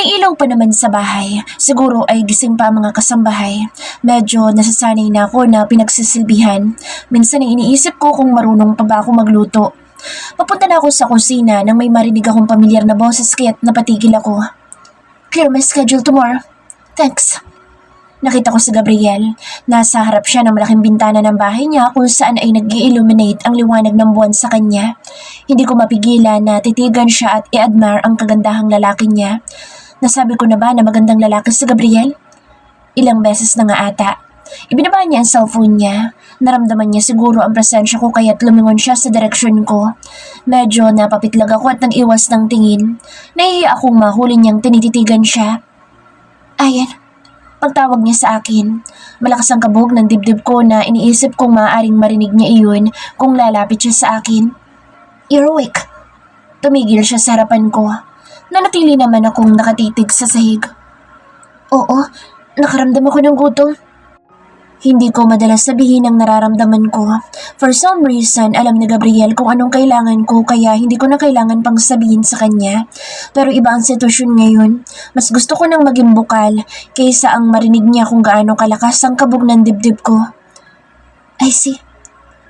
May ilaw pa naman sa bahay. Siguro ay gising pa ang mga kasambahay. Medyo nasasanay na ako na pinagsisilbihan. Minsan ay iniisip ko kung marunong pa ba ako magluto. Papunta na ako sa kusina nang may marinig akong pamilyar na boses kaya't napatigil ako. Clear my schedule tomorrow. Thanks. Nakita ko si Gabriel. Nasa harap siya ng malaking bintana ng bahay niya kung saan ay nag-i-illuminate ang liwanag ng buwan sa kanya. Hindi ko mapigilan na titigan siya at i-admire ang kagandahang lalaki niya. Nasabi ko na ba na magandang lalaki si Gabriel? Ilang beses na nga ata. Ibinaba niya ang cellphone niya. Naramdaman niya siguro ang presensya ko kaya't lumingon siya sa direksyon ko. Medyo napapitlag ako at nag-iwas ng tingin. Nahihiya akong mahuli niyang tinititigan siya. Ayan. Pagtawag niya sa akin, malakas ang kabog ng dibdib ko na iniisip kong maaaring marinig niya iyon kung lalapit siya sa akin. You're awake. Tumigil siya sa harapan ko. Nanatili naman akong nakatitig sa sahig. Oo, nakaramdam ako ng gutom. Hindi ko madalas sabihin ang nararamdaman ko. For some reason, alam ni Gabriel kung anong kailangan ko kaya hindi ko na kailangan pang sabihin sa kanya. Pero iba ang sitwasyon ngayon. Mas gusto ko nang maging bukal kaysa ang marinig niya kung gaano kalakas ang kabog ng dibdib ko. I see.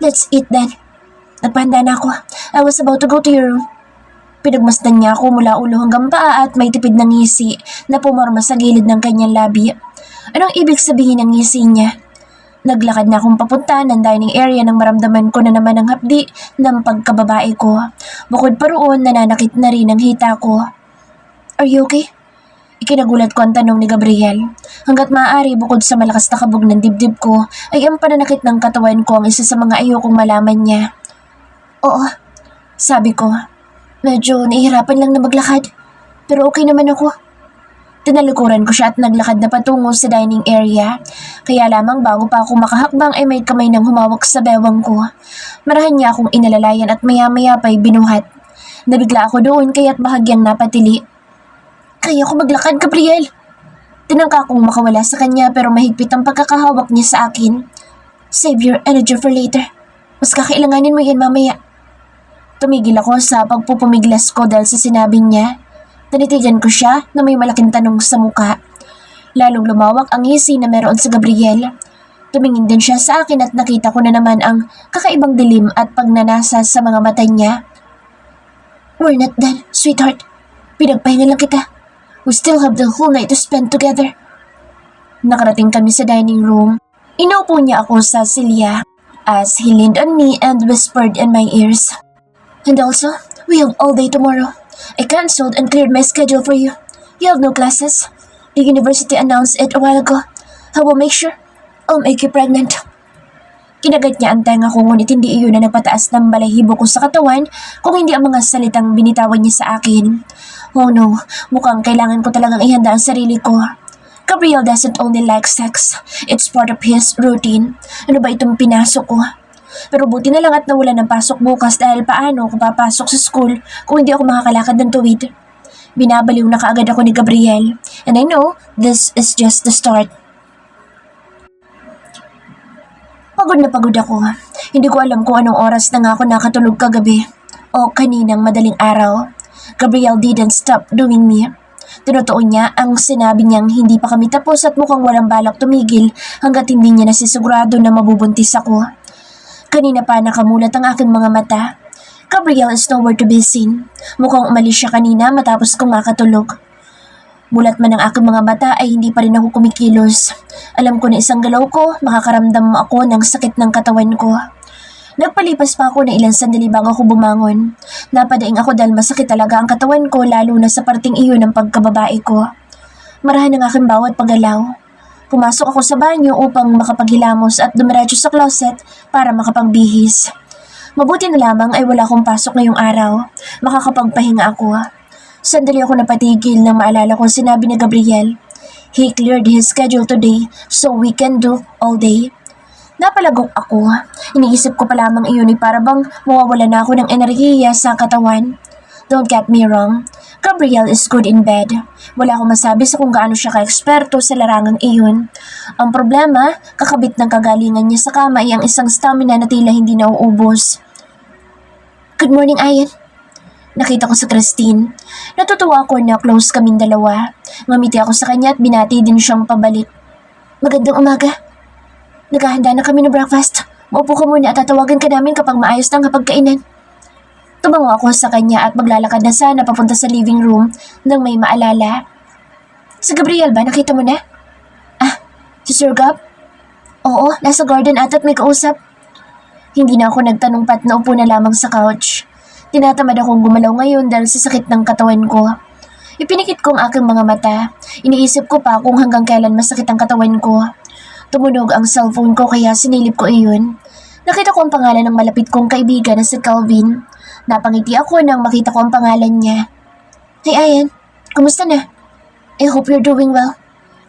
Let's eat then. Nagpahanda na ako. I was about to go to your room. Pinagmasdan niya ako mula ulo hanggang paa at may tipid ng ngisi na pumarma sa gilid ng kanyang labi. Anong ibig sabihin ng ngisi niya? Naglakad na akong papunta ng dining area nang maramdaman ko na naman ang hapdi ng pagkababae ko. Bukod pa roon, nananakit na rin ang hita ko. Are you okay? Ikinagulat ko ang tanong ni Gabriel. Hanggat maaari bukod sa malakas na kabog ng dibdib ko, ay ang pananakit ng katawan ko ang isa sa mga ayokong malaman niya. Oo, sabi ko. Medyo nahihirapan lang na maglakad. Pero okay naman ako. Tinalikuran ko siya at naglakad na patungo sa dining area. Kaya lamang bago pa ako makahakbang ay may kamay nang humawak sa bewang ko. Marahan niya akong inalalayan at maya-maya pa'y binuhat. Nabigla ako doon kaya't bahagyang napatili. Kaya ko maglakad, Gabriel. Tinangka kong makawala sa kanya pero mahigpit ang pagkakahawak niya sa akin. Save your energy for later. Mas kakailanganin mo yan mamaya. Tumigil ako sa pagpupumiglas ko dahil sa sinabi niya. Tinitigan ko siya na may malaking tanong sa muka. Lalong lumawak ang ngisi na meron si Gabriel. Tumingin din siya sa akin at nakita ko na naman ang kakaibang dilim at pagnanasa sa mga mata niya. We're not done, sweetheart. Pinagpahinga lang kita. We still have the whole night to spend together. Nakarating kami sa dining room. Inuupo niya ako sa silya as he leaned on me and whispered in my ears. And also, we have all day tomorrow. I cancelled and cleared my schedule for you. You have no classes. The university announced it a while ago. I will make sure I'll make you pregnant. Kinagat niya ang tenga ko ngunit hindi iyon na nagpataas ng balahibo ko sa katawan kung hindi ang mga salitang binitawan niya sa akin. Oh no, mukhang kailangan ko talagang ihanda ang sarili ko. Gabriel doesn't only like sex. It's part of his routine. Ano ba itong pinasok ko? Pero buti na lang at nawala ng pasok bukas dahil paano ako papasok sa school kung hindi ako makakalakad ng tuwid. Binabaliw na kaagad ako ni Gabriel. And I know this is just the start. Pagod na pagod ako. Hindi ko alam kung anong oras na nga ako nakatulog kagabi o kaninang madaling araw. Gabriel didn't stop doing me. Tinutuon niya ang sinabi niyang hindi pa kami tapos at mukhang walang balak tumigil hanggat hindi niya nasisigurado na mabubuntis ako. Kanina pa nakamulat ang aking mga mata. Gabriel is nowhere to be seen. Mukhang umalis siya kanina matapos kong makatulog. Mulat man ang aking mga mata ay hindi pa rin ako kumikilos. Alam ko na isang galaw ko, makakaramdam ako ng sakit ng katawan ko. Nagpalipas pa ako na ilang sandali bago ako bumangon. Napadaing ako dahil masakit talaga ang katawan ko lalo na sa parting iyon ng pagkababae ko. Marahan ang aking bawat paggalaw. Pumasok ako sa banyo upang makapaghilamos at dumiretso sa closet para makapagbihis. Mabuti na lamang ay wala akong pasok ngayong araw. Makakapagpahinga ako. Sandali ako napatigil nang maalala ko sinabi ni Gabriel. He cleared his schedule today so we can do all day. Napalagok ako. Iniisip ko pa lamang iyon ay para bang mawawala na ako ng enerhiya sa katawan. Don't get me wrong. Gabriel is good in bed. Wala akong masabi sa kung gaano siya ka-eksperto sa larangang iyon. Ang problema, kakabit ng kagalingan niya sa kama ay ang isang stamina na tila hindi nauubos. Good morning, Ayan. Nakita ko si Christine. Natutuwa ako na close kaming dalawa. Ngumiti ako sa kanya at binati din siyang pabalik. Magandang umaga. Naghahanda na kami ng breakfast. Maupo ka muna at tatawagan ka namin kapag maayos ng hapagkainan. Tumango ako sa kanya at maglalakad na sana papunta sa living room nang may maalala. Si Gabriel ba? Nakita mo na? Ah, si Sir Gab? Oo, nasa garden at may kausap. Hindi na ako nagtanong pat na upo na lamang sa couch. Tinatamad akong gumalaw ngayon dahil sa sakit ng katawan ko. Ipinikit ko ang aking mga mata. Iniisip ko pa kung hanggang kailan masakit ang katawan ko. Tumunog ang cellphone ko kaya sinilip ko iyon. Nakita ko ang pangalan ng malapit kong kaibigan na si Calvin. Napangiti ako nang makita ko ang pangalan niya. Hey Ayan, kumusta na? I hope you're doing well.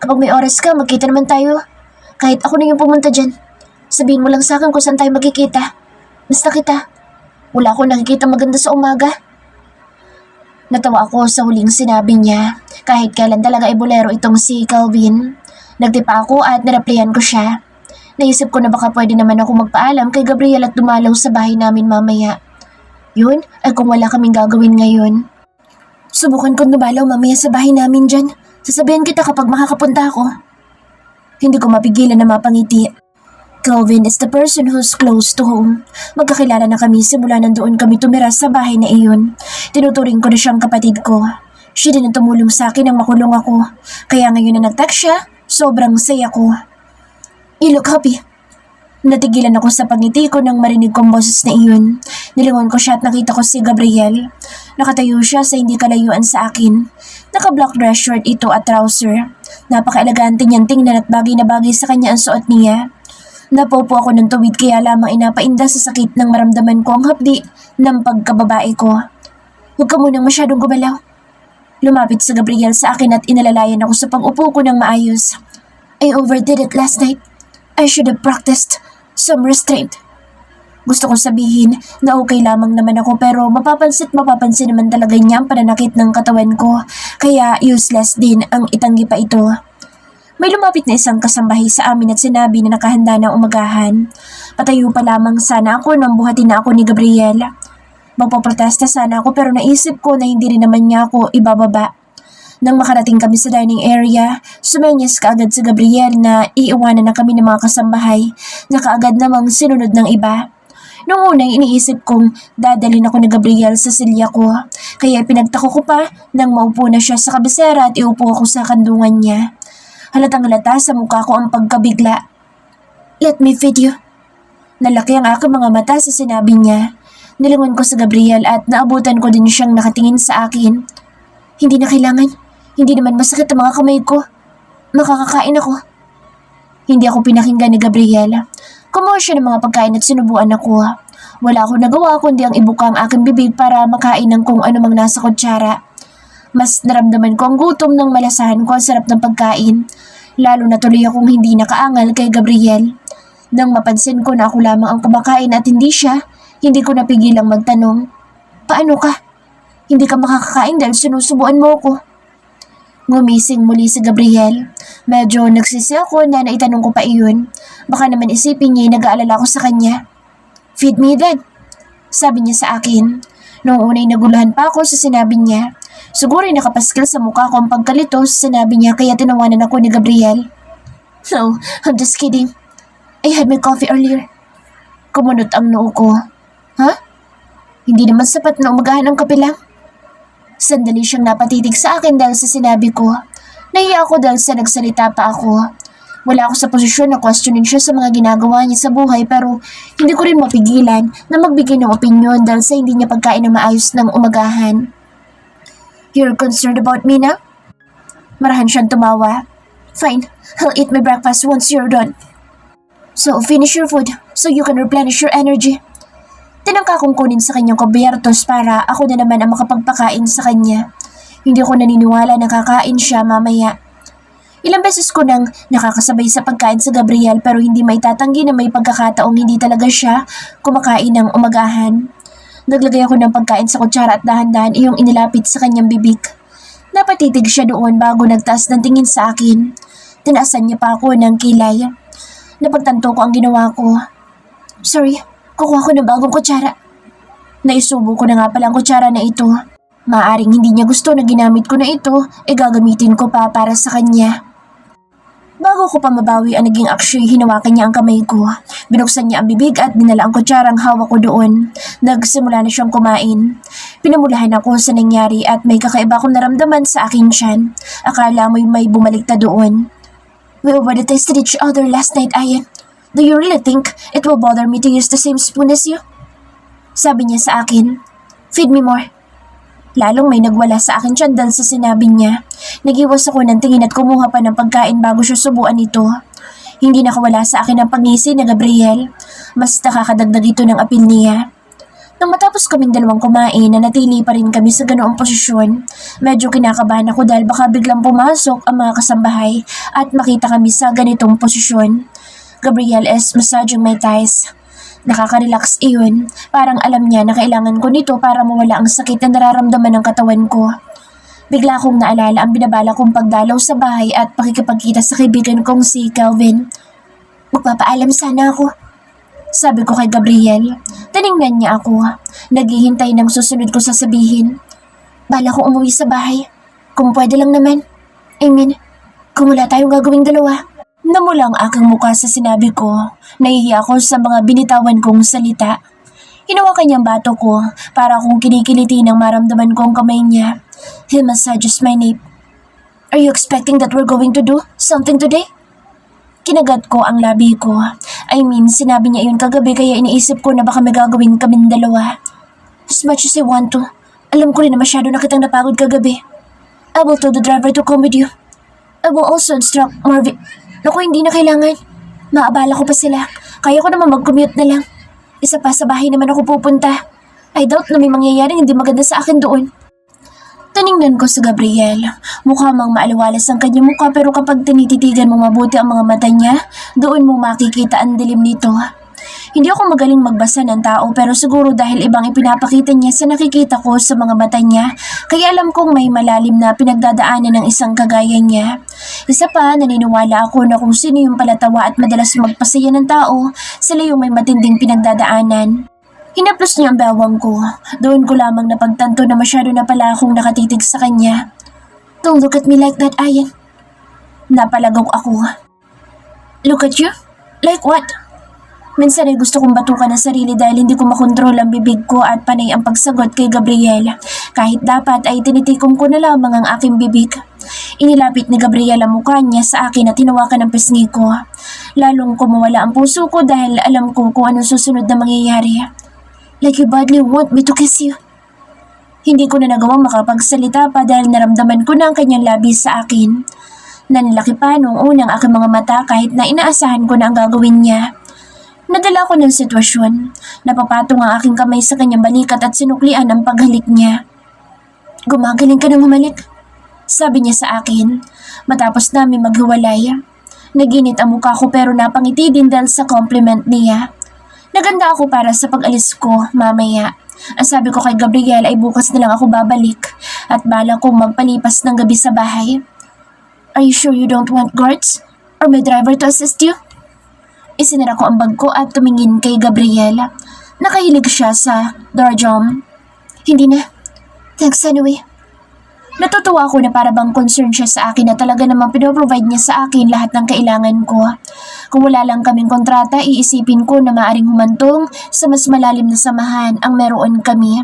Kapag may oras ka, magkita naman tayo. Kahit ako na yung pumunta dyan. Sabihin mo lang sa akin kung saan tayo magkikita. Basta kita. Wala akong nakikita maganda sa umaga. Natawa ako sa huling sinabi niya. Kahit kailan talaga bolero itong si Calvin. Nagtipa ako at nireplyan ko siya. Naisip ko na baka pwede naman ako magpaalam kay Gabriel at dumalaw sa bahay namin mamaya. Yun ay kung wala kaming gagawin ngayon. Subukan kong dumalaw mamaya sa bahay namin dyan. Sasabihin kita kapag makakapunta ako. Hindi ko mapigilan na mapangiti. Calvin is the person who's close to home. Magkakilala na kami simula nandoon kami tumira sa bahay na iyon. Tinuturing ko na siyang kapatid ko. Siya din ang tumulong sa akin nang makulong ako. Kaya ngayon na nag-text siya, sobrang saya ko. You look happy. Natigilan ako sa pangiti ko nang marinig kong boses na iyon. Nilingon ko siya at nakita ko si Gabriel. Nakatayo siya sa hindi kalayuan sa akin. Naka-black dress shirt ito at trouser. Napaka-elegante niyang tingnan at bagay na bagay sa kanya ang suot niya. Napaupo ako ng tuwid kaya lamang inapainda sa sakit nang maramdaman ko ang hapdi ng pagkababae ko. Huwag ka munang masyadong gumalaw. Lumapit si Gabriel sa akin at inalalayan ako sa pag-upo ko ng maayos. I overdid it last night. I should have practiced some restraint. Gusto kong sabihin na okay lamang naman ako pero mapapansin naman talaga niya ang pananakit ng katawan ko kaya useless din ang itanggi pa ito. May lumapit na isang kasambahay sa amin at sinabi na nakahanda ng umagahan. Patayo pa lamang sana ako nang buhatin na ako ni Gabriel. Magpaprotesta sana ako pero naisip ko na hindi rin naman niya ako ibababa. Nang makarating kami sa dining area, sumenyas kaagad si Gabriel na iiwanan na kami ng mga kasambahay na kaagad namang sinunod ng iba. Noong unang iniisip kong dadalhin ako ni Gabriel sa silya ko, kaya pinagtako ko pa nang maupo na siya sa kabisera at iupo ako sa kandungan niya. Halatang halata sa mukha ko ang pagkabigla. Let me feed you. Nalaki ang aking mga mata sa sinabi niya. Nilingon ko sa Gabriel at naabutan ko din siyang nakatingin sa akin. Hindi na kailangan. Hindi naman masakit ang mga kamay ko. Makakakain ako. Hindi ako pinakinggan ni Gabriel. Kumuha siya ng mga pagkain at sinubuan ako. Wala akong nagawa kundi ang ibuka ang aking bibig para makain ng kung ano mang nasa kutsara. Mas naramdaman ko ang gutom nang malasahan ko ang sarap ng pagkain. Lalo na tuloy akong hindi nakaangal kay Gabriel. Nang mapansin ko na ako lamang ang kumakain at hindi siya, hindi ko napigilang magtanong. Paano ka? Hindi ka makakakain dahil sinusubuan mo ako. Ngumising muli si Gabriel. Medyo nagsisi ako na naitanong ko pa iyon. Baka naman isipin niya nag-aalala ko sa kanya. Feed me then, sabi niya sa akin. Noong una'y naguluhan pa ako sa sinabi niya. Siguro'y nakapaskil sa mukha ko ang pagkalito sa sinabi niya kaya tinawanan ako ni Gabriel. No, I'm just kidding. I had my coffee earlier. Kumunot ang noo ko. Ha? Hindi naman sapat na umagahan ang kape lang. Sandali siyang napatitig sa akin dahil sa sinabi ko. Nahiya ako dahil sa nagsalita pa ako. Wala ako sa posisyon na questionin siya sa mga ginagawa niya sa buhay pero hindi ko rin mapigilan na magbigay ng opinyon dahil sa hindi niya pagkain ng maayos ng umagahan. You're concerned about me now? Marahan siyang tumawa. Fine, I'll eat my breakfast once you're done. So finish your food so you can replenish your energy. Tinangka kong kunin sa kanyang kubyertos para ako na naman ang makapagpakain sa kanya. Hindi ko naniniwala na kakain siya mamaya. Ilang beses ko nang nakakasabay sa pagkain sa Gabriel pero hindi maitatanggi na may pagkakataong hindi talaga siya kumakain ng umagahan. Naglagay ako ng pagkain sa kutsara at dahan-dahan iyong inilapit sa kanyang bibig. Napatitig siya doon bago nagtaas ng tingin sa akin. Tinaasan niya pa ako ng kilay. Napagtanto ko ang ginawa ko. Sorry, kukuha ko ng bagong kutsara. Naisubo ko na nga pala ang kutsara na ito. Maaring hindi niya gusto na ginamit ko na ito, gagamitin ko pa para sa kanya. Bago ko pa mabawi ang naging aksyo'y hinawakan niya ang kamay ko. Binuksan niya ang bibig at dinala ang kutsarang hawak ko doon. Nagsimula na siyang kumain. Pinamulahan ako sa nangyari at may kakaiba akong naramdaman sa aking tiyan. Akala mo'y may bumaliktad doon. We already tasted each other last night, Ayan. Do you really think it will bother me to use the same spoon as you? Sabi niya sa akin. Feed me more. Lalong may nagwala sa akin tiyan dahil sa sinabi niya. Nagiwas ako ng tingin at kumuha pa ng pagkain bago siya subuan ito. Hindi nakawala sa akin ang pangisi na Gabriel. Mas nakakadagdag ito ng apil niya. Nang matapos kaming dalawang kumain, nanatili pa rin kami sa ganoong posisyon. Medyo kinakabahan ako dahil baka biglang pumasok ang mga kasambahay at makita kami sa ganitong posisyon. Gabriel is massaging my thighs. Nakaka-relax iyon. Parang alam niya na kailangan ko nito para mawala ang sakit na nararamdaman ng katawan ko. Bigla kong naalala ang binabala kong pagdalaw sa bahay at pakikipagkita sa kaibigan kong si Calvin. Magpapaalam sana ako. Sabi ko kay Gabriel. Tiningnan niya ako. Naghihintay ng susunod ko sasabihin. Bala kong umuwi sa bahay. Kung pwede lang naman. Kung wala tayong gagawing dalawa. Namula ang aking mukha sa sinabi ko. Nahihiya ako sa mga binitawan kong salita. Hinawakan niya ang bato ko para akong kinikiliti nang maramdaman ko ang kamay niya. He massages my nape. Are you expecting that we're going to do something today? Kinagat ko ang labi ko. Sinabi niya yun kagabi kaya iniisip ko na baka may gagawin kaming dalawa. As much as I want to, alam ko rin na masyado na kitang napagod kagabi. I will tell the driver to come with you. I will also instruct Marvin. Naku, hindi na kailangan. Maabala ko pa sila. Kaya ko naman mag-commute na lang. Isa pa sa bahay naman ako pupunta. I doubt na may mangyayaring hindi maganda sa akin doon. Tiningnan ko sa Gabriel. Mukha mang maaliwalas ang kanyang mukha pero kapag tinititigan mo mabuti ang mga mata niya, doon mo makikita ang dilim nito. Hindi ako magaling magbasa ng tao pero siguro dahil ibang ipinapakita niya sa nakikita ko sa mga mata niya, kaya alam kong may malalim na pinagdadaanan ng isang kagaya niya. Isa pa, naniniwala ako na kung sino yung palatawa at madalas magpasaya ng tao, sila yung may matinding pinagdadaanan. Hinaplos niya ang bawang ko. Doon ko lamang napagtanto na masyado na pala akong nakatitig sa kanya. Don't look at me like that, Ayan. Napalagaw ako. Look at you? Like what? Minsan ay gusto kong batukan ang sarili dahil hindi ko makontrol ang bibig ko at panay ang pagsagot kay Gabriel. Kahit dapat ay tinitikom ko na lamang ang aking bibig. Inilapit ni Gabriel ang mukha niya sa akin at hinawakan ang pisngi ko. Lalong kumawala ang puso ko dahil alam ko kung anong susunod na mangyayari. Like you badly want me to kiss you. Hindi ko na nagawang makapagsalita pa dahil naramdaman ko na ang kanyang labi sa akin. Nanlaki pa noong unang aking mga mata kahit na inaasahan ko na ang gagawin niya. Nadala ko ng sitwasyon. Napapatong ang aking kamay sa kanyang balikat at sinuklian ang paghalik niya. Gumagaling ka na humalik, sabi niya sa akin. Matapos namin maghiwalay. Naginit ang mukha ko pero napangiti din dahil sa compliment niya. Naganda ako para sa pag-alis ko mamaya. Ang sabi ko kay Gabriel ay bukas na lang ako babalik at bala kong magpalipas ng gabi sa bahay. Are you sure you don't want guards or may driver to assist you? Isinara ko ang bag ko at tumingin kay Gabriel. Nakahilig siya sa doorjamb. Hindi na. Thanks anyway. Natutuwa ako na para bang concern siya sa akin na talaga namang pinoprovide niya sa akin lahat ng kailangan ko. Kung wala lang kaming kontrata, iisipin ko na maaring humantong sa mas malalim na samahan ang meron kami.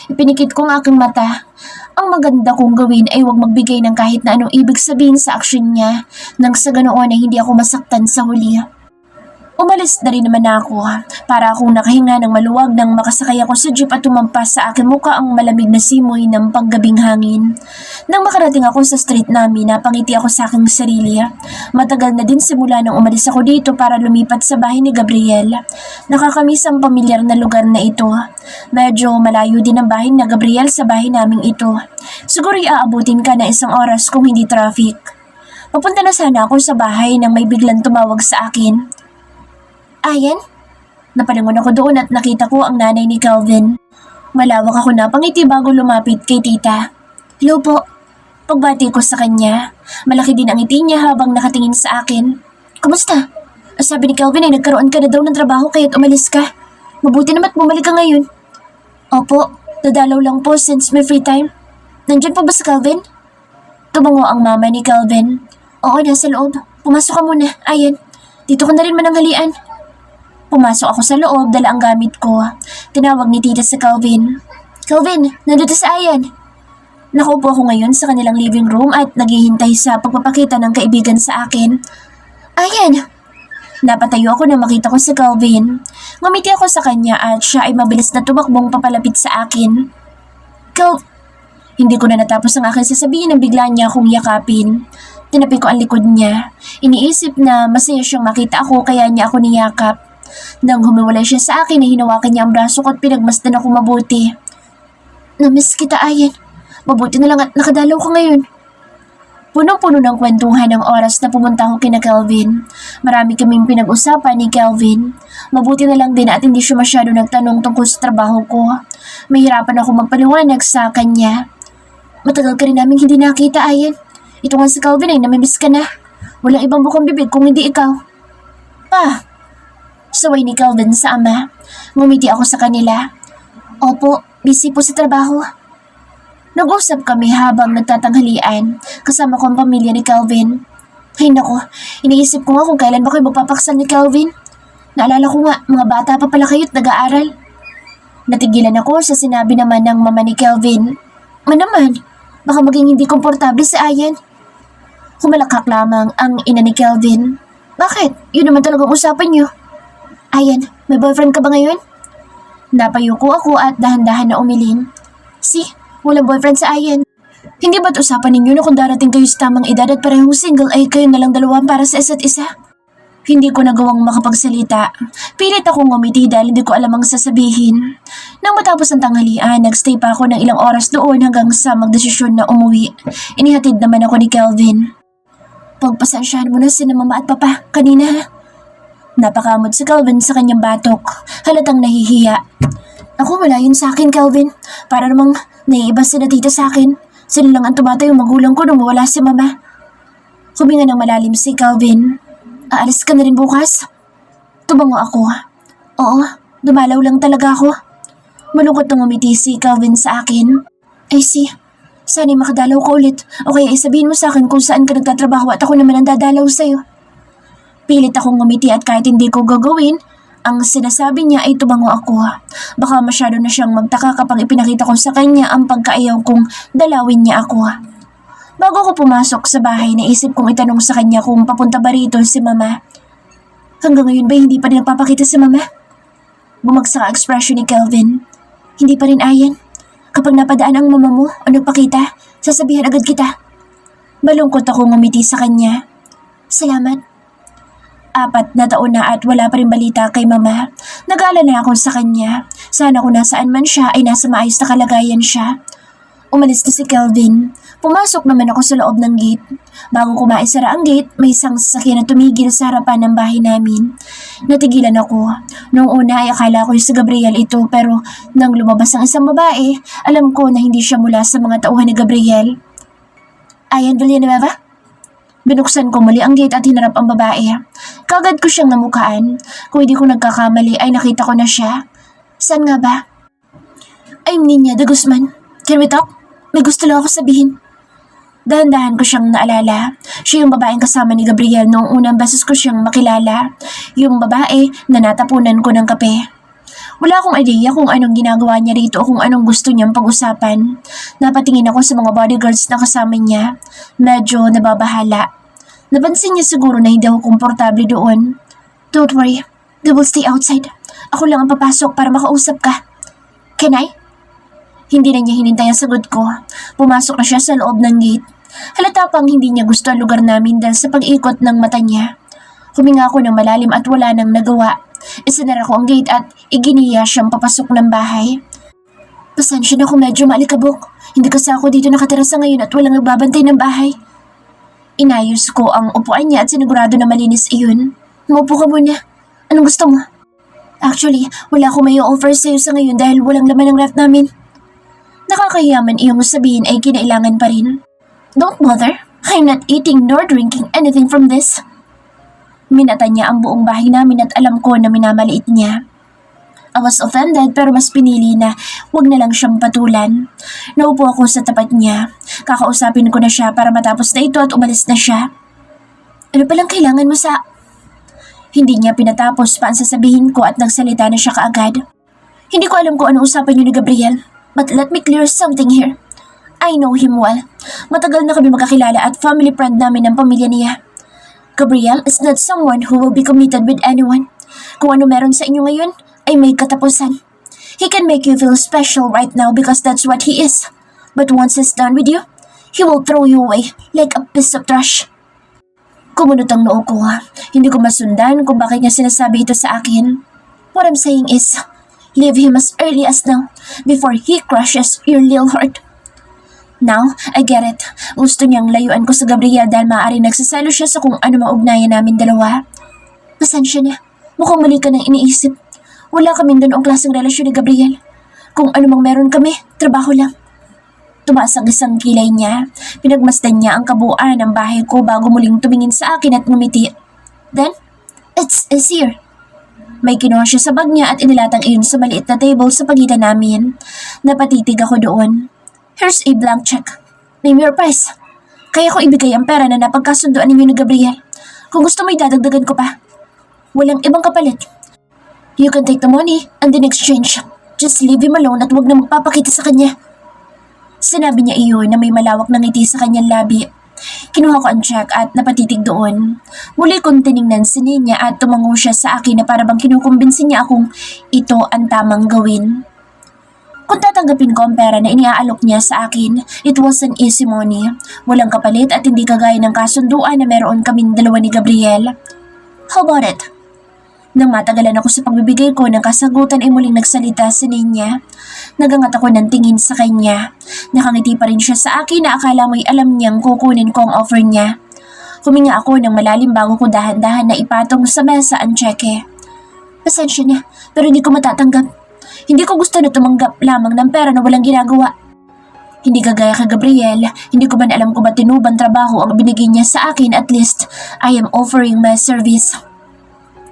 Ipinikit ko ang aking mata. Ang maganda kong gawin ay huwag magbigay ng kahit na anong ibig sabihin sa aksyon niya nang sa ganoon ay hindi ako masaktan sa huli. Umalis na rin naman ako para akong nakahinga ng maluwag nang makasakay ako sa jeep at tumampas sa aking muka ang malamig na simoy ng panggabing hangin. Nang makarating ako sa street namin, napangiti ako sa aking sarili. Matagal na din simula nang umalis ako dito para lumipat sa bahay ni Gabriel. Nakakamiss ang pamilyar na lugar na ito. Medyo malayo din ang bahay ni Gabriel sa bahay naming ito. Siguro iaabutin ka na 1 oras kung hindi traffic. Papunta na sana ako sa bahay nang may biglang tumawag sa akin. Ayan? Napalingon ako doon at nakita ko ang nanay ni Calvin. Malawak ako napangiti bago lumapit kay tita. Hello po. Pagbati ko sa kanya. Malaki din ang ngiti niya habang nakatingin sa akin. Kumusta? Sabi ni Calvin ay nagkaroon ka na daw ng trabaho kaya't umalis ka. Mabuti naman bumalik ka ngayon. Opo, dadalaw lang po since may free time. Nandyan po ba si Calvin? Tumango ang mama ni Calvin. Oo, nasa loob. Pumasok ka muna. Ayan, dito ka na rin mananghalian. Pumasok ako sa loob, dala ang gamit ko. Tinawag ni tita si Calvin. Calvin, nandito sa Ayan. Nakaupo ako ngayon sa kanilang living room at naghihintay sa pagpapakita ng kaibigan sa akin. Ayan! Napatayo ako nang makita ko si Calvin. Ngumiti ako sa kanya at siya ay mabilis na tumakbong papalapit sa akin. Hindi ko na natapos ang aking sasabihin nang bigla niya akong yakapin. Tinapi ko ang likod niya. Iniisip na masaya siyang makita ako kaya niya ako niyakap. Nang humiwalay siya sa akin ay hinawakan niya ang braso ko at pinagmasdan ako mabuti. Namiss kita, Ayan. Mabuti na lang at nakadalaw ko ngayon. Punong-puno ng kwentuhan ang oras na pumunta ako kina Kelvin. Marami kaming pinag-usapan ni Kelvin. Mabuti na lang din at hindi siya masyado nagtanong tungkol sa trabaho ko. Mahirapan ako magpaliwanag sa kanya. Matagal ka rin namin hindi nakita, Ayan. Ito nga si Kelvin ay namimiss ka na. Walang ibang bukang bibig kung hindi ikaw. Pa! Saway ni Kelvin sa ama. Ngumiti ako sa kanila. Opo, busy po sa trabaho. Nag-usap kami habang nagtatanghalian kasama ko ang pamilya ni Kelvin. Ay nako, iniisip ko nga kung kailan ba kayo magpapaksal ni Kelvin. Naalala ko nga, mga bata pa pala kayo't nag-aaral. Natigilan ako sa sinabi naman ng mama ni Kelvin. Naman, baka maging hindi komportable si Ayan. Humalakak lamang ang ina ni Kelvin. Bakit? Yun naman talagang usapan niyo. Ayan, may boyfriend ka ba ngayon? Napayuko ako at dahan-dahan na umiling. Walang boyfriend sa Ayan. Hindi ba't usapan ninyo na kung darating kayo sa tamang edad at parehong single ay kayo nalang dalawa para sa isa't isa? Hindi ko nagawang makapagsalita. Pilit akong ngumiti dahil hindi ko alam ang sasabihin. Nang matapos ang tanghalian, nagstay pa ako ng ilang oras doon hanggang sa magdesisyon na umuwi. Inihatid naman ako ni Kelvin. Pagpasensyahan mo na sina mama at papa kanina ha. Napakamot si Kelvin sa kanyang batok. Halatang nahihiya. Ako, wala yun sa akin, Kelvin. Para namang naiiba sila tita sa akin. Sila lang ang tumatay yung magulang ko nung mawala si mama. Huminga ng malalim si Kelvin. Aalis ka na rin bukas? Tumango ako. Oo, dumalaw lang talaga ako. Malungkot nang umiti si Kelvin sa akin. Ay sana'y makadalaw ko ulit o kaya isabihin mo sa akin kung saan ka nagtatrabaho at ako naman ang dadalaw sa'yo. Pilit akong ngumiti at kahit hindi ko gagawin, ang sinasabi niya ay tumango ako. Baka masyado na siyang magtaka kapag ipinakita ko sa kanya ang pagkaayaw kong dalawin niya ako. Bago ako pumasok sa bahay, naisip kong itanong sa kanya kung papunta ba rito si mama. Hanggang ngayon ba hindi pa rin nagpapakita si mama? Bumagsak ang ekspresyon ni Kelvin. Hindi pa rin, Ayan. Kapag napadaan ang mama mo o nagpakita, sasabihan agad kita. Malungkot akong ngumiti sa kanya. Salamat. 4 na taon na at wala pa rin balita kay mama. Nag-aalala ako sa kanya. Sana kung nasaan man siya ay nasa maayos na kalagayan siya. Umalis na si Kelvin. Pumasok naman ako sa loob ng gate. Bago ko maisara ang gate, may isang sasakyan na tumigil sa harapan ng bahay namin. Natigilan ako. Noong una ay akala ko yung si Gabriel ito pero nang lumabas ang isang babae, alam ko na hindi siya mula sa mga tauhan ni Gabriel. Ayan, Villanueva? Binuksan ko muli ang gate at hinarap ang babae. Kagad ko siyang namukaan. Kung hindi ko nagkakamali ay nakita ko na siya. Saan nga ba? I'm Nina de Guzman. Can we talk? May gusto lang ako sabihin. Dahan-dahan ko siyang naalala. Siya yung babaeng kasama ni Gabriel noong unang beses ko siyang makilala. Yung babae na natapunan ko ng kape. Wala akong idea kung anong ginagawa niya rito o kung anong gusto niyang pag-usapan. Napatingin ako sa mga bodyguards na kasama niya. Medyo nababahala. Napansin niya siguro na hindi ako komportable doon. Don't worry, they will stay outside. Ako lang ang papasok para makausap ka. Can I? Hindi na niya hinintay ang sagot ko. Pumasok na siya sa loob ng gate. Halata pang hindi niya gusto ang lugar namin dahil sa pag-ikot ng mata niya. Huminga ako ng malalim at wala nang nagawa. Isinara ko ang gate at iginiya siyang papasok ng bahay. Pasensya na kung medyo maalikabok. Hindi kasi ako dito nakatira sa ngayon at walang nagbabantay ng bahay. Inayos ko ang upuan niya at sinigurado na malinis iyon. Maupo ka muna. Anong gusto mo? Actually, wala akong may offer sa'yo sa ngayon dahil walang laman ng ref namin. Nakakahiyaman iyong sabihin ay kinailangan pa rin. Don't bother. I'm not eating nor drinking anything from this. Minata niya ang buong bahay namin at alam ko na minamaliit niya. I was offended pero mas pinili na wag na lang siyang patulan. Naupo ako sa tapat niya. Kakausapin ko na siya para matapos na ito at umalis na siya. Ano palang kailangan mo sa... Hindi niya pinatapos pa ang sasabihin ko at nagsalita na siya kaagad. Hindi ko alam kung ano usapan niyo ni Gabriel, but let me clear something here. I know him well. Matagal na kami magkakilala at family friend namin ng pamilya niya. Gabriel is not someone who will be committed with anyone. Kung ano meron sa inyo ngayon, ay may katapusan. He can make you feel special right now because that's what he is. But once he's done with you, he will throw you away like a piece of trash. Kumunot ang noo ko. Hindi ko masundan kung bakit niya sinasabi ito sa akin. What I'm saying is, leave him as early as now before he crushes your little heart. Now, I get it. Gusto niyang layuan ko sa Gabriel dahil maaari nagsasalo siya sa kung ano maugnayan namin dalawa. Pasensya na. Mukhang mali ka nang iniisip. Wala kaming ganoong klaseng relasyon ni Gabriel. Kung ano mang meron kami, trabaho lang. Tumaas ang isang kilay niya. Pinagmasdan niya ang kabuuan ng bahay ko bago muling tumingin sa akin at ngumiti. Then, it's easier. May kinuha siya sa bag niya at inilatang iyon sa maliit na table sa pagitan namin. Napatitig ako doon. Here's a blank check. Name your price. Kaya ko ibigay ang pera na napagkasunduan ninyo ni Gabriel. Kung gusto mo idadagdagan ko pa. Walang ibang kapalit. You can take the money and in exchange, just leave him alone at huwag na magpapakita sa kanya. Sinabi niya iyon na may malawak na ngiti sa kanyang labi. Kinuha ko ang check at napatitig doon. Muli kong tiningnan si Nina at tumango siya sa akin na parabang kinukumbinsin niya akong ito ang tamang gawin. Kung tatanggapin ko ang pera na iniaalok niya sa akin, it was an easy money. Walang kapalit at hindi kagaya ng kasunduan na meron kaming dalawa ni Gabriel. How about it? Nang matagalan ako sa pagbibigay ko ng kasagutan ay muling nagsalita si Nina. Nagangat ako ng tingin sa kanya. Nakangiti pa rin siya sa akin na akala mo'y alam niyang kukunin ko ang offer niya. Huminga ako ng malalim bago ko dahan-dahan na ipatong sa mesa ang tseke. Pasensya na, pero hindi ko matatanggap. Hindi ko gusto na tumanggap lamang ng pera na walang ginagawa. Hindi kagaya kay Gabriel, hindi ko man alam kung ba tinubang trabaho ang binigay niya sa akin, at least I am offering my service.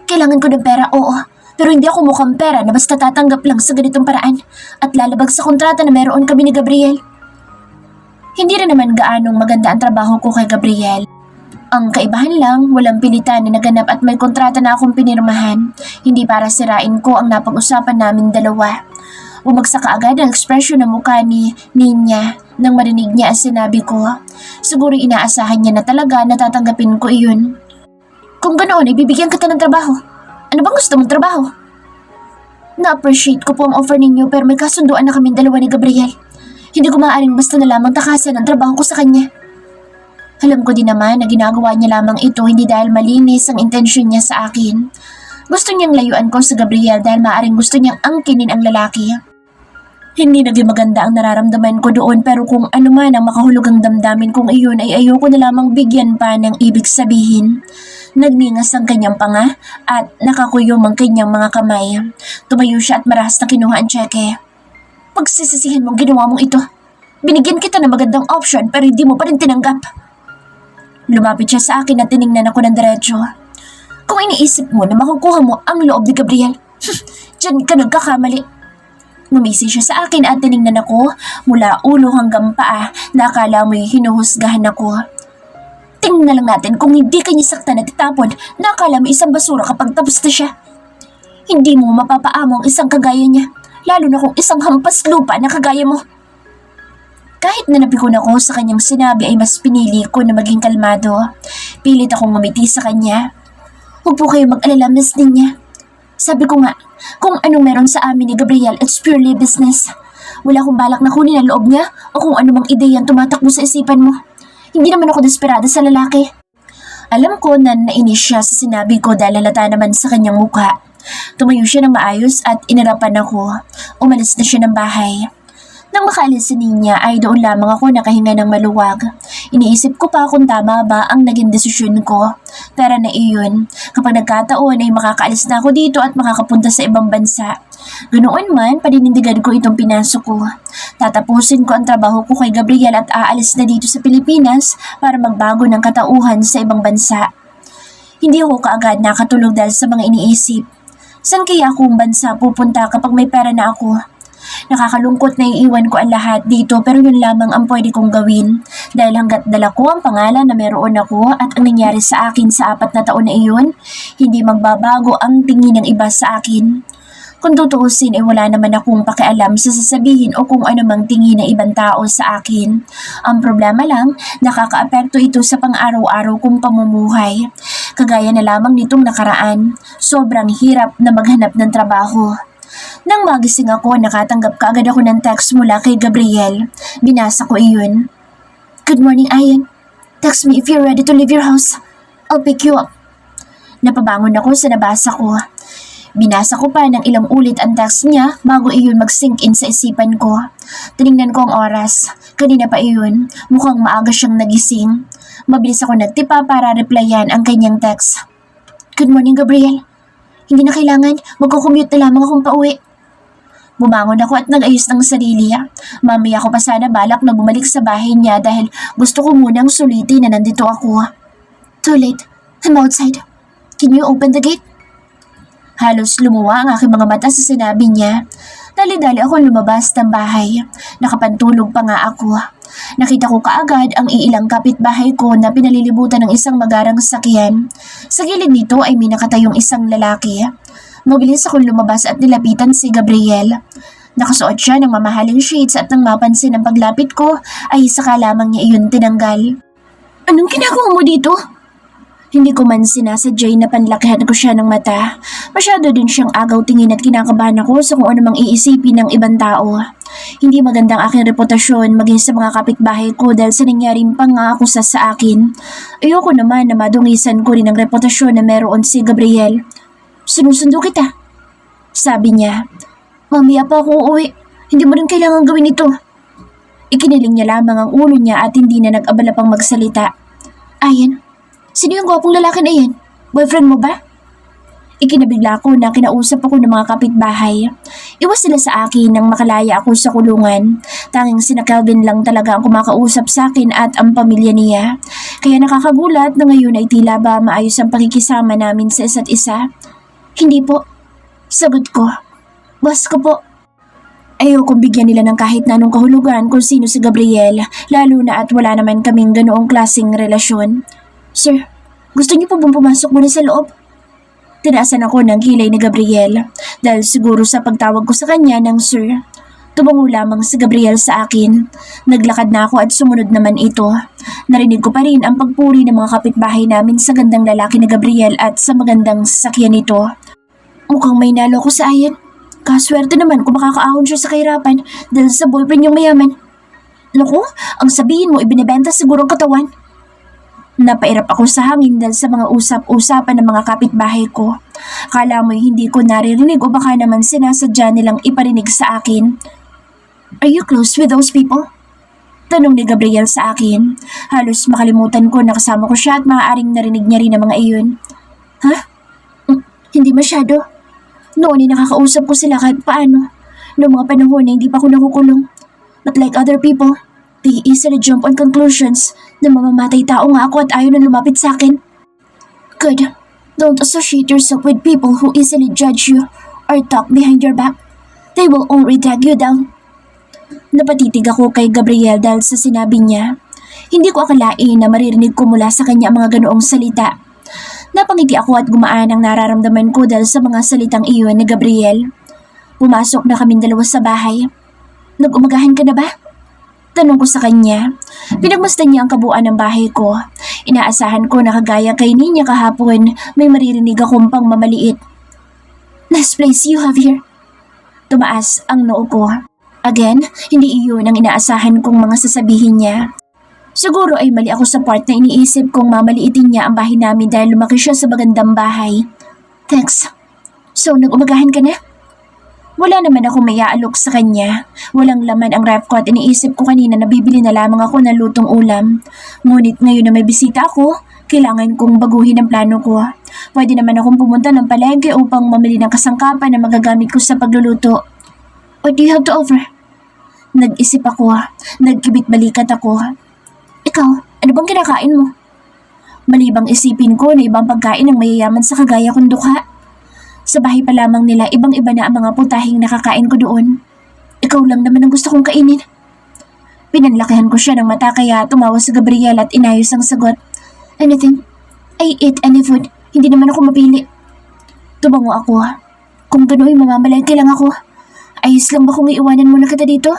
Kailangan ko ng pera, oo. Pero hindi ako mukhang pera na basta tatanggap lang sa ganitong paraan at lalabag sa kontrata na meron kami ni Gabriel. Hindi rin naman gaanong maganda ang trabaho ko kay Gabriel. Ang kaibahan lang, walang pilitan na naganap at may kontrata na akong pinirmahan. Hindi para sirain ko ang napag-usapan namin dalawa. Bumagsak kaagad ang ekspresyon ng mukha ni Nina nang marinig niya ang sinabi ko. Siguro inaasahan niya na talaga na tatanggapin ko iyon. Kung ganoon, ibibigyan kita ng trabaho. Ano bang gusto mong trabaho? Na-appreciate ko po ang offer ninyo pero may kasunduan na kaming dalawa ni Gabriel. Hindi ko maaaring basta na lamang takasan ang trabaho ko sa kanya. Alam ko din naman na ginagawa niya lamang ito hindi dahil malinis ang intensyon niya sa akin. Gusto niyang layuan ko sa Gabriel dahil maaaring gusto niyang angkinin ang lalaki. Hindi naging maganda ang nararamdaman ko doon pero kung ano man ang makahulugang damdamin kong iyon ay ayoko na lamang bigyan pa ng ibig sabihin. Nagningas ang kanyang panga at nakakuyom ang kanyang mga kamay. Tumayo siya at marahas na kinuha ang tseke. Pagsisisihan mong ginawa mong ito. Binigyan kita ng magandang option pero hindi mo pa rin tinanggap. Lumapit siya sa akin at tiningnan ako ng diretso. Kung iniisip mo na makukuha mo ang loob ni Gabriel, dyan ka nagkakamali. Ngumisi siya sa akin at tiningnan ako mula ulo hanggang paa na akala mo'y hinuhusgahan ako. Tingnan lang natin kung hindi ka niya saktan at itapon na akala mo isang basura kapag tapos na siya. Hindi mo mapapaamo ang isang kagaya niya, lalo na kung isang hampas lupa na kagaya mo. Kahit na napikon ako sa kanyang sinabi ay mas pinili ko na maging kalmado. Pilit akong ngumiti sa kanya. Huwag po kayo mag-alala, Miss Nina. Sabi ko nga, kung anong meron sa amin ni Gabriel, it's purely business. Wala akong balak na kunin ang loob niya o kung anumang ideya ang tumatakbo sa isipan mo. Hindi naman ako desperada sa lalaki. Alam ko na nainis siya sa sinabi ko dahil halata naman sa kanyang mukha. Tumayo siya ng maayos at inarapan ako. Umalis na siya ng bahay. Nang makaalis si Nina ay doon lamang ako nakahinga ng maluwag. Iniisip ko pa kung tama ba ang naging desisyon ko. Pero na iyon, kapag nagkataon ay makakaalis na ako dito at makakapunta sa ibang bansa. Ganoon man, paninindigan ko itong pinasok ko. Tatapusin ko ang trabaho ko kay Gabriel at aalis na dito sa Pilipinas para magbago ng katauhan sa ibang bansa. Hindi ako kaagad nakatulog dahil sa mga iniisip. Saan kaya akong bansa pupunta kapag may pera na ako? Nakakalungkot na iiwan ko ang lahat dito pero yun lamang ang pwede kong gawin. Dahil hanggat dala ko ang pangalan na meron ako at ang nangyari sa akin sa 4 na taon na iyon, hindi magbabago ang tingin ng iba sa akin. Kung tutuusin ay wala naman akong pakialam sa sasabihin o kung ano mang tingin ng ibang tao sa akin. Ang problema lang, nakakaapekto ito sa pang-araw-araw kong pamumuhay. Kagaya na lamang nitong nakaraan, sobrang hirap na maghanap ng trabaho. Nang magising ako, nakatanggap kaagad ako ng text mula kay Gabriel. Binasa ko iyon. "Good morning, Ayan. Text me if you're ready to leave your house. I'll pick you up." Napabangon ako sa nabasa ko. Binasa ko pa ng ilang ulit ang text niya bago iyon mag-sink in sa isipan ko. Tinignan ko ang oras. Kanina pa iyon. Mukhang maaga siyang nagising. Mabilis ako nagtipa para replyan ang kanyang text. "Good morning, Gabriel. Hindi na kailangan. Magko-commute na lamang akong pauwi." Bumangon ako at nag-ayos ng sarili. Mamaya ko pa sana balak na bumalik sa bahay niya dahil gusto ko munang sulitin na nandito ako. "Too late. I'm outside. Can you open the gate?" Halos lumuwa ang aking mga mata sa sinabi niya. Dali-dali ako lumabas ng bahay. Nakapantulog pa nga ako. Nakita ko kaagad ang iilang kapitbahay ko na pinalilibutan ng isang magarang sasakyan. Sa gilid nito ay may nakatayong isang lalaki. Mabilis akong lumabas at nilapitan si Gabriel. Nakasuot siya ng mamahaling shades at nang mapansin ang paglapit ko ay saka lamang niya iyon tinanggal. "Anong ginagawa mo dito?" Hindi ko man sinasadyay na panlakihan ko siya ng mata. Masyado din siyang agaw tingin at kinakabahan ako sa kung ano mang iisipin ng ibang tao. Hindi magandang aking reputasyon maging sa mga kapitbahay ko dahil sa nangyaring pang-aakusa sa akin. Ayoko naman na madungisan ko rin ang reputasyon na meron si Gabriel. "Sinusundo kita," sabi niya. "Mamaya pa ako uuwi. Hindi mo rin kailangan gawin ito." Ikiniling niya lamang ang ulo niya at hindi na nag-abala pang magsalita. "Ayan, sino yung gwapong lalaki na yan? Boyfriend mo ba?" Ikinabigla ko na kinausap ako ng mga kapitbahay. Iwas sila sa akin nang makalaya ako sa kulungan. Tanging sina Kelvin lang talaga ang kumakausap sa akin at ang pamilya niya. Kaya nakakagulat na ngayon ay tila ba maayos ang pakikisama namin sa isa't isa. "Hindi po," sagot ko. "Boss ko po." Ayokong bigyan nila ng kahit na anong kahulugan kung sino si Gabriel, lalo na at wala naman kaming ganoong klaseng relasyon. "Sir, gusto niyo po bang pumasok muna sa loob?" Tinaasan ako ng kilay ni Gabriel dahil siguro sa pagtawag ko sa kanya ng sir. Tumango lamang si Gabriel sa akin. Naglakad na ako at sumunod naman ito. Narinig ko pa rin ang pagpuri ng mga kapitbahay namin sa gandang lalaki ni Gabriel at sa magandang sasakyan nito. Mukhang may nalo ko sa Ayan. Kaswerte naman kung makakaahon siya sa kahirapan dahil sa boyfriend niyang mayaman. Naku, ang sabihin mo ibinebenta siguro ang katawan. Napairap ako sa hangin dahil sa mga usap-usapan ng mga kapitbahay ko. Akala mo'y hindi ko naririnig o baka naman sinasadya nilang iparinig sa akin. "Are you close with those people?" Tanong ni Gabriel sa akin. Halos makalimutan ko na kasama ko siya at maaaring narinig niya rin ang mga iyon. "Ha? Hindi masyado. Noon ay nakakausap ko sila kahit paano. Noong mga panahon na hindi pa ako nakukulong. But like other people, they easily jump on conclusions na mamamatay tao nga ako at ayaw na lumapit sa akin. Good. Don't associate yourself with people who easily judge you or talk behind your back. They will only drag you down." Napatitig ako kay Gabriel dahil sa sinabi niya. Hindi ko akalain na maririnig ko mula sa kanya ang mga ganoong salita. Napangiti ako at gumaan ang nararamdaman ko dahil sa mga salitang iyon ni Gabriel. Pumasok na kaming dalawa sa bahay. "Nag-umagahan ka na ba?" Tanong ko sa kanya. Pinagmasdan niya ang kabuuan ng bahay ko. Inaasahan ko na kagaya kay Ninya kahapon, may maririnig akong pang mamaliit. "Nice place you have here." Tumaas ang noo ko. Again, hindi iyon ang inaasahan kong mga sasabihin niya. Siguro ay mali ako sa part na iniisip kong mamaliitin niya ang bahay namin dahil lumaki siya sa magandang bahay. "Thanks. So, nag-umagahan ka na?" Wala naman ako maiaalok sa kanya. Walang laman ang ref ko at iniisip ko kanina na bibili na lamang ako ng lutong ulam. Ngunit ngayon na may bisita ako, kailangan kong baguhin ang plano ko. Pwede naman akong pumunta ng palengke upang mamili ng kasangkapan na magagamit ko sa pagluluto. "What do you have to offer?" Nag-isip ako. Nagkibit-balikat ako. "Ikaw, ano bang kinakain mo?" Malibang isipin ko na ibang pagkain ang mayayaman sa kagaya kong dukha. Sa bahay pa lamang nila, ibang-iba na ang mga putahing nakakain ko doon. Ikaw lang naman ang gusto kong kainin. Pinanlakihan ko siya ng mata kaya tumawa si Gabriel at inayos ang sagot. Anything? I eat any food. Hindi naman ako mapili. Tumango ako. Kung gano'y mamamalengke lang ako. Ayos lang ba kung iiwanan muna kita dito?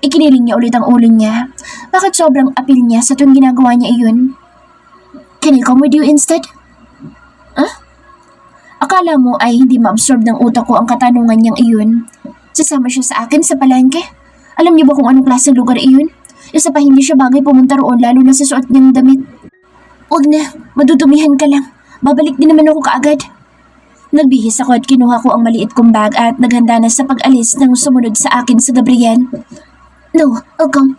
Ikiniling niya ulit ang ulo niya. Bakit sobrang apil niya sa tuwing ginagawa niya iyon? Can I come with you instead? Akala mo ay hindi ma-absorb ng utak ko ang katanungan niyang iyon. Sasama siya sa akin sa palengke. Alam niyo ba kung anong klaseng lugar iyon? Isa pa hindi siya bagay pumunta roon lalo na sa suot niyang damit. Huwag na, madudumihan ka lang. Babalik din naman ako kaagad. Nagbihis ako at kinuha ko ang maliit kong bag at naghanda na sa pag-alis nang sumunod sa akin sa Gabriel. No, I'll come.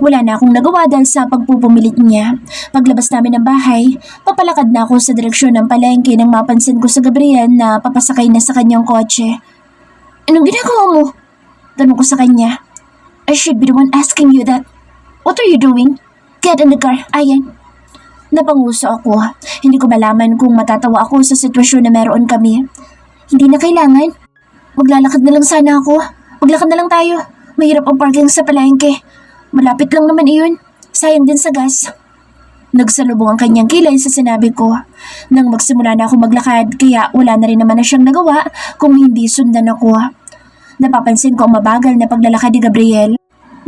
Wala na akong nagawa dahil sa pagpupumilit niya. Paglabas namin ng bahay, papalakad na ako sa direksyon ng palengke nang mapansin ko sa Gabriel na papasakay na sa kanyang kotse. Anong ginagawa mo? Tanong ko sa kanya. I should be the one asking you that. What are you doing? Get in the car, Ayan. Napanguso ako. Hindi ko malaman kung matatawa ako sa sitwasyon na meron kami. Hindi na kailangan. Maglalakad na lang sana ako. Maglakad na lang tayo. Mahirap ang parking sa palengke. Malapit lang naman iyon. Sayang din sa gas. Nagsalubong ang kanyang kilay sa sinabi ko. Nang magsimula na ako maglakad, kaya wala na rin naman na siyang nagawa kung hindi sundan ako. Napapansin ko ang mabagal na paglalakad ni Gabriel.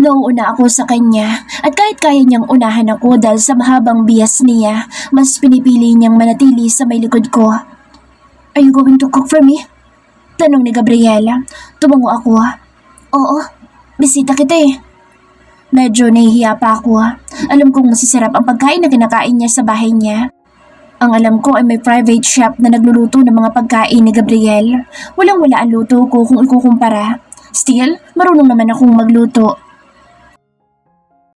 Nauuna ako sa kanya at kahit kaya niyang unahan ako dahil sa mahabang bias niya, mas pinipili niyang manatili sa may likod ko. Are you going to cook for me? Tanong ni Gabriela. Tumango ako. Oo, bisita kita eh. Medyo nahihiya pa ako. Alam kong masisarap ang pagkain na kinakain niya sa bahay niya. Ang alam ko ay may private shop na nagluluto ng mga pagkain ni Gabriel. Walang-wala ang luto ko kung ikukumpara. Still, marunong naman akong magluto.